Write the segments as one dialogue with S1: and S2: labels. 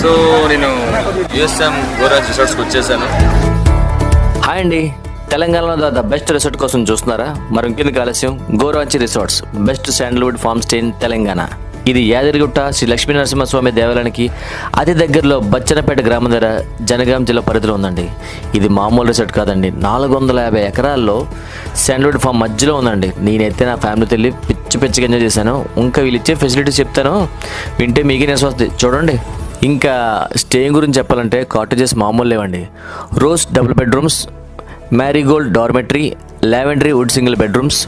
S1: So నేను USM గోరాజ్ రిసార్ట్స్కి వచ్చేసాను.
S2: Hi అండి, తెలంగాణలో ద బెస్ట్ రిసార్ట్ కోసం చూస్తున్నారా? మరి ఇంకెందుకు ఆలస్యం, Goranchi resorts best sandalwood farm stay in Telangana. ఇది యాదగిరిగుట్ట శ్రీ లక్ష్మీ నరసింహస్వామి దేవాలయానికి అతి దగ్గరలో బచ్చనపేట గ్రామం దగ్గర జనగాం జిల్లా పరిధిలో ఉందండి. ఇది మామూలు రిసార్ట్ కాదండి, 450 ఎకరాల్లో శాండల్వుడ్ ఫామ్ మధ్యలో ఉందండి. నేనైతే నా ఫ్యామిలీతో వెళ్ళి పిచ్చిగా ఎంజాయ్ చేశాను. ఇంకా వీళ్ళు ఇచ్చే ఫెసిలిటీస్ చెప్తాను, వింటే మీకే నెస్ వస్తుంది చూడండి. ఇంకా స్టే గురించి చెప్పాలంటే కాటేజెస్ మామూలు లేవండి. Rose double bedrooms, marigold dormitory, lavender wood single bedrooms,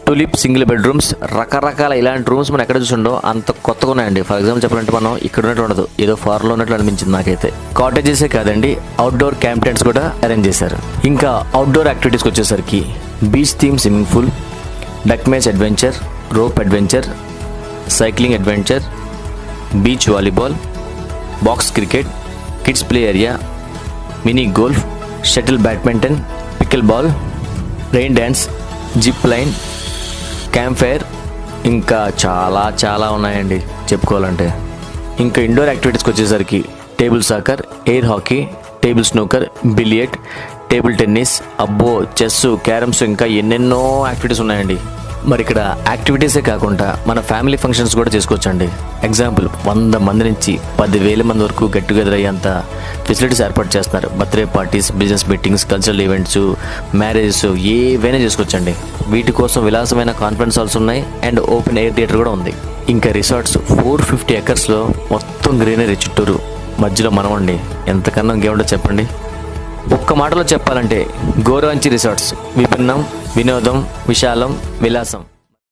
S2: tulip single bedrooms, రకరకాల ఇలాంటి రూమ్స్ మనం ఎక్కడ చూసిండో అంత కొత్తగా ఉన్నాయండి. ఫర్ ఎగ్జాంపుల్ చెప్పాలంటే మనం ఇక్కడ ఉన్నట్టు ఉండదు, ఏదో ఫారెన్లో ఉన్నట్లు అనిపించింది నాకైతే. కాటేజెసే కాదండి, అవుట్డోర్ క్యాంప్ టెంట్స్ కూడా అరేంజ్ చేశారు. ఇంకా అవుట్డోర్ యాక్టివిటీస్కి వచ్చేసరికి beach theme swimming pool, duck maze adventure, rope adventure, cycling adventure, beach volleyball, box cricket, kids play area, mini golf, shuttle badminton, pickleball, rain dance, zip line, camp fire, ఇంకా చాలా ఉన్నాయండి చెప్పుకోవాలంటే. ఇంకా indoor యాక్టివిటీస్కి వచ్చేసరికి table soccer, air hockey, table snooker, billiard, table tennis, అబ్బో chess, carroms, ఇంకా ఎన్నెన్నో యాక్టివిటీస్ ఉన్నాయండి. మరి ఇక్కడ యాక్టివిటీసే కాకుండా మన ఫ్యామిలీ ఫంక్షన్స్ కూడా చేసుకోవచ్చండి. ఎగ్జాంపుల్ 100 మంది నుంచి 10,000 మంది వరకు గెట్ టుగెదర్ అయ్యేంత ఫెసిలిటీస్ ఏర్పాటు చేస్తున్నారు. Birthday parties, business meetings, cultural events, marriages ఏవైనా చేసుకోవచ్చండి. వీటి కోసం విలాసమైన కాన్ఫరెన్స్ హాల్స్ ఉన్నాయి అండ్ ఓపెన్ ఎయిర్ థియేటర్ కూడా ఉంది. ఇంకా రిసార్ట్స్ 450 ఎకర్స్లో మొత్తం గ్రీనరీ చుట్టూరు, మధ్యలో మనమండి. ఎంతకన్నా ఇంకేముంటో చెప్పండి. ఒక్క మాటలో చెప్పాలంటే గోరాంచి రిసార్ట్స్ విభిన్నం, వినోదం, విశాలం, విలాసం.